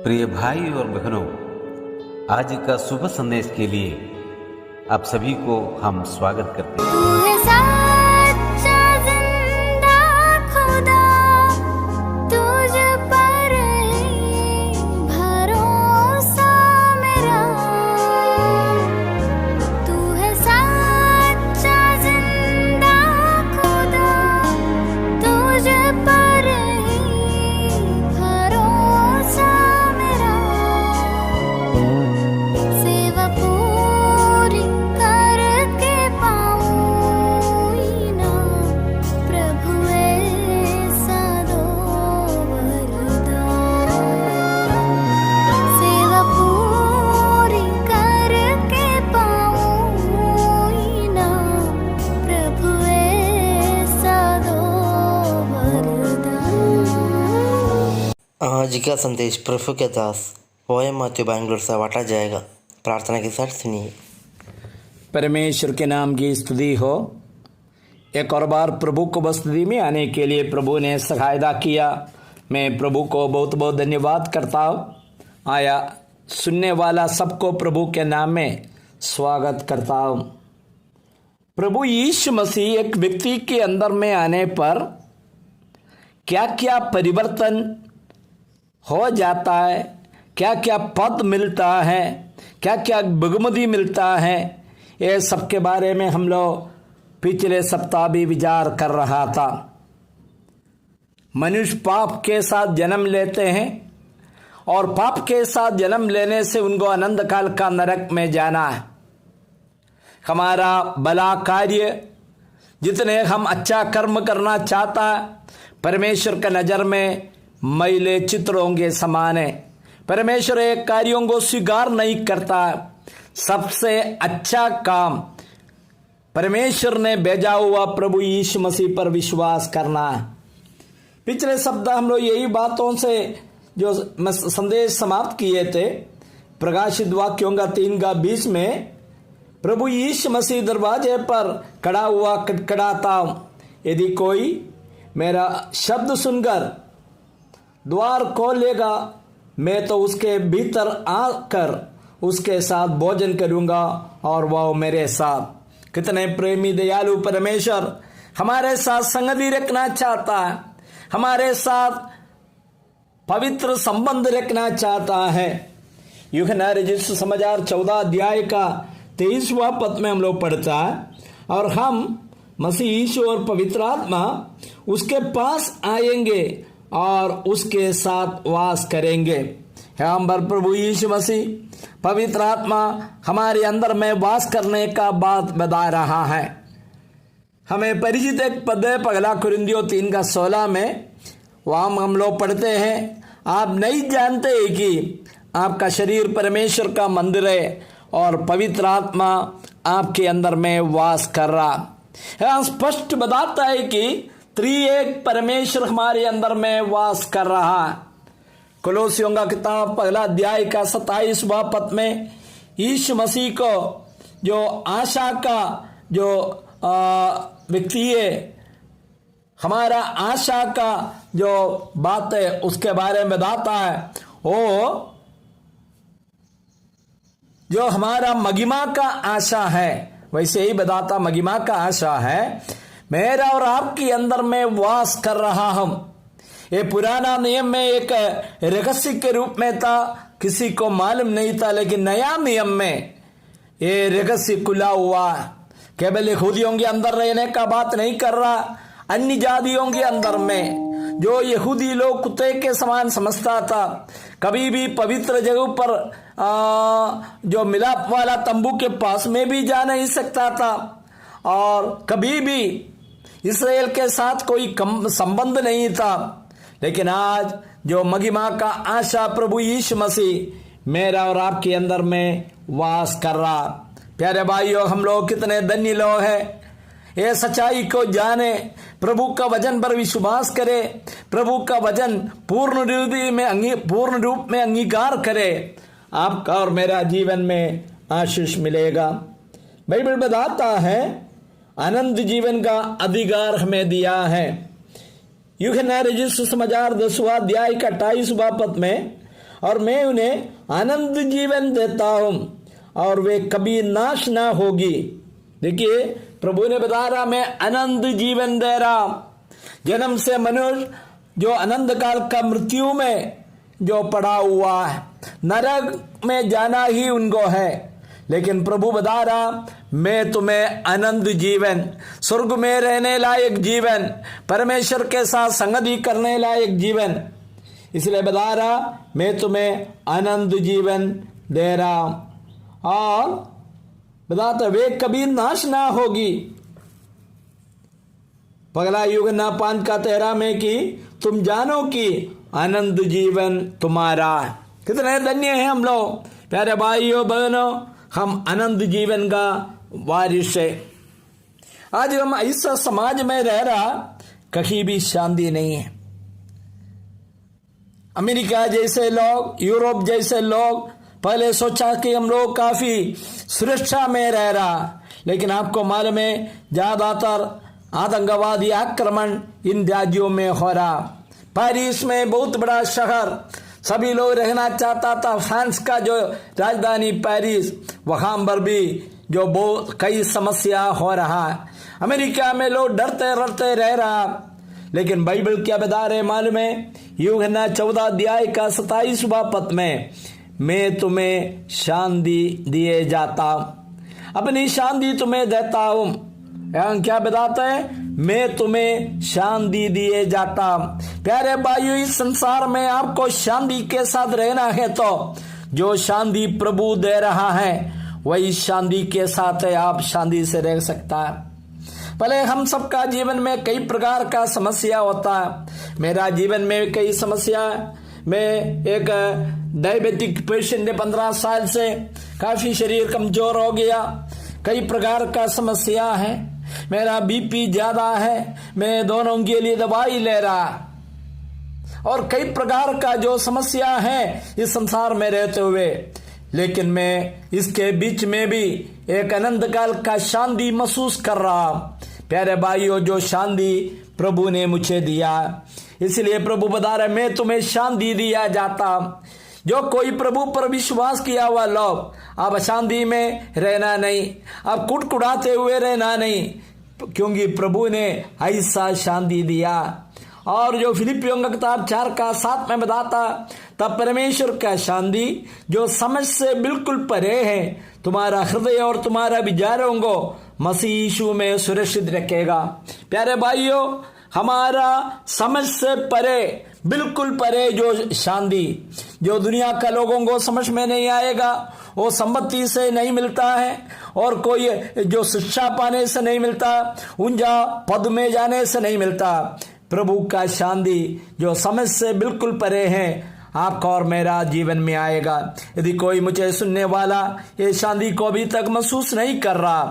प्रिय भाई और बहनों, आज का शुभ संदेश के लिए आप सभी को हम स्वागत करते हैं। तू है सच्चा जिंदा खुदा, तुझ पर ही भरोसा मेरा। तू है सच्चा जिंदा खुदा, तुझ पर ही भरोसा मेरा। सेवा पूरी करके पाऊँ ना, प्रभु ऐसा दो वरदान। सेवा पूरी करके पाऊँ ना, प्रभु ऐसा दो वरदान। आज का संदेश प्रभु के दास पोएम माथ्यू बैंगलोर से बांटा जाएगा। प्रार्थना के साथ सुनिए। परमेश्वर के नाम की स्तुति हो। एक और बार प्रभु को बस्तुति में आने के लिए प्रभु ने सहायता किया। मैं प्रभु को बहुत बहुत धन्यवाद करता हूँ। आया सुनने वाला सबको प्रभु के नाम में स्वागत करता हूँ। प्रभु यीशु मसीह एक व्यक्ति के अंदर में आने पर क्या क्या परिवर्तन हो जाता है, क्या क्या पद मिलता है, क्या क्या बहुमति मिलता है, ये सब के बारे में हम लोग पिछले सप्ताह भी विचार कर रहा था। मनुष्य पाप के साथ जन्म लेते हैं और पाप के साथ जन्म लेने से उनको अनंत काल का नरक में जाना है। हमारा भला कार्य, जितने हम अच्छा कर्म करना चाहता है, परमेश्वर के नज़र में मैले चित्रों के समान है। परमेश्वर एक कार्यों को स्वीकार नहीं करता। सबसे अच्छा काम परमेश्वर ने भेजा हुआ प्रभु यीशु मसीह पर विश्वास करना है। पिछले सप्ताह हम लोग यही बातों से जो संदेश समाप्त किए थे, प्रकाशित वाक्यों का 3:20 में प्रभु यीशु मसीह दरवाजे पर खड़ा हुआ खटखटाता हूं। यदि कोई मेरा शब्द सुनकर द्वार खोलेगा, मैं तो उसके भीतर आकर उसके साथ भोजन करूंगा और वह मेरे साथ। कितने प्रेमी दयालु परमेश्वर हमारे साथ संगति रखना चाहता है, हमारे साथ पवित्र संबंध रखना चाहता है। यूहन्ना रचित समाचार 14 अध्याय का 23वां पद में हम लोग पढ़ता है, और हम मसीह यीशु और पवित्र आत्मा उसके पास आएंगे और उसके साथ वास करेंगे। हम पर प्रभु यीशु मसीह पवित्र आत्मा हमारे अंदर में वास करने का बात बता रहा है। हमें परिचित एक पद है, पहला कुरिन्थियों 3:16 में। वहाँ हम लोग पढ़ते हैं, आप नहीं जानते कि आपका शरीर परमेश्वर का मंदिर है और पवित्र आत्मा आपके अंदर में वास कर रहा है। स्पष्ट बताता है कि त्रिएक परमेश्वर हमारे अंदर में वास कर रहा है। कोलोसियों का किताब पहला अध्याय का 27वां पद में यीशु मसीह को जो आशा का जो व्यक्ति है, हमारा आशा का जो बात है उसके बारे में बताता है। वो जो हमारा महिमा का आशा है, वैसे ही बताता महिमा का आशा है, मेरा और आपके अंदर में वास कर रहा हूं। ये पुराना नियम में एक रहस्य के रूप में था, किसी को मालूम नहीं था, लेकिन नया नियम में ये रहस्य खुला हुआ। केवल यहूदियों के अंदर रहने का बात नहीं कर रहा, अन्य जातियों के अंदर में जो यहूदी लोग कुत्ते के समान समझता था, कभी भी पवित्र जगह पर जो मिलाप वाला तंबू के पास में भी जा नहीं सकता था, और कभी भी इस्राएल के साथ कोई संबंध नहीं था। लेकिन आज जो महिमा का आशा प्रभु यीशु मसीह मेरा और आपके अंदर में वास कर रहा। प्यारे भाइयों, हम लोग कितने धन्य लोग हैं। ये सच्चाई को जाने, प्रभु का वचन पर विश्वास करे, प्रभु का वचन पूर्ण रूप में अंगीकार करे, आपका और मेरा जीवन में आशीष मिलेगा। बाइबल बताता है अनंत जीवन का अधिकार हमें दिया है। यूहन्ना रचित सुसमाचार 10वां अध्याय का 28वां पद में और मैं उन्हें आनंद जीवन देता हूं और वे कभी नाश ना होगी। देखिए प्रभु ने बता रहा मैं आनंद जीवन दे रहा। जन्म से मनुष्य जो अनंत काल का मृत्यु में जो पड़ा हुआ है, नरक में जाना ही उनको है। लेकिन प्रभु बता रहा मैं तुम्हें आनंद जीवन, स्वर्ग में रहने लायक जीवन, परमेश्वर के साथ संगति करने लायक जीवन, इसलिए बता रहा मैं तुम्हें आनंद जीवन दे रहा और बताता वे कभी नाश ना होगी। पगला यूहन्ना 5:13 में कि तुम जानो कि आनंद जीवन तुम्हारा है। कितने धन्य हैं हम लोग प्यारे भाइयों बहनों, हम आनंद जीवन का वारिस है। आज हम ऐसा समाज में रह रहा कहीं भी शांति नहीं है। अमेरिका जैसे लोग, यूरोप जैसे लोग पहले सोचा कि हम लोग काफी सुरक्षा में रह रहा, लेकिन आपको मालूम है ज्यादातर आतंकवादी आक्रमण इन राज्यों में हो रहा। पेरिस में बहुत बड़ा शहर, सभी लोग रहना चाहता था। फ्रांस का जो राजधानी पेरिस, वहां पर भी जो बहुत कई समस्या हो रहा है। अमेरिका में लोग डरते डरते रह रहा, लेकिन बाइबल क्या बता रहे मालूम है? यूहन्ना 14:27 पद में मैं तुम्हें शांति दिए जाता, अपनी शांति तुम्हें देता हूं। क्या बताता है? मैं तुम्हें शांति दिए जाता। प्यारे भाइयों, इस संसार में आपको शांति के साथ रहना है तो जो शांति प्रभु दे रहा है वही शांति के साथ है, आप शांति से रह सकता है। भले हम सबका जीवन में कई प्रकार का समस्या होता है। मेरा जीवन में कई समस्या, मैं एक डायबिटिक पेशेंट है, 15 साल से काफी शरीर कमजोर हो गया। कई प्रकार का समस्या है। मेरा बीपी ज्यादा है, मैं दोनों के लिए दवाई ले रहा, और कई प्रकार का जो समस्या है इस संसार में रहते हुए, लेकिन मैं इसके बीच में भी एक अनंत काल का शांति महसूस कर रहा। प्यारे भाइयों, जो शांति प्रभु ने मुझे दिया, इसलिए प्रभु बता रहे मैं तुम्हें शांति दिया जाता। जो कोई प्रभु पर विश्वास किया हुआ लोग, आप अशांति में रहना नहीं, आप कुटकुटाते हुए रहना नहीं, क्योंकि प्रभु ने ऐसा शांति दिया। और जो फिलिपियों का किताब 4:7 में बताता, तब परमेश्वर का शांति जो समझ से बिल्कुल परे है तुम्हारा हृदय और तुम्हारा विचारों को मसीह यीशु में सुरक्षित रखेगा। प्यारे भाइयों, हमारा समझ से परे, बिल्कुल परे जो शांति, जो दुनिया का लोगों को समझ में नहीं आएगा, वो संपत्ति से नहीं मिलता है और कोई जो शिक्षा पाने से नहीं मिलता, ऊंचा पद में जाने से नहीं मिलता। प्रभु का शांति जो समझ से बिल्कुल परे है आपका और मेरा जीवन में आएगा। यदि कोई मुझे सुनने वाला ये शांति को अभी तक महसूस नहीं कर रहा,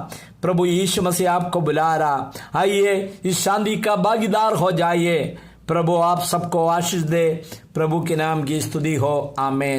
प्रभु यीशु मसीह आपको बुला रहा, आइए इस शांति का भागीदार हो जाइए। प्रभु आप सबको आशीष दे। प्रभु के नाम की स्तुति हो, आमीन।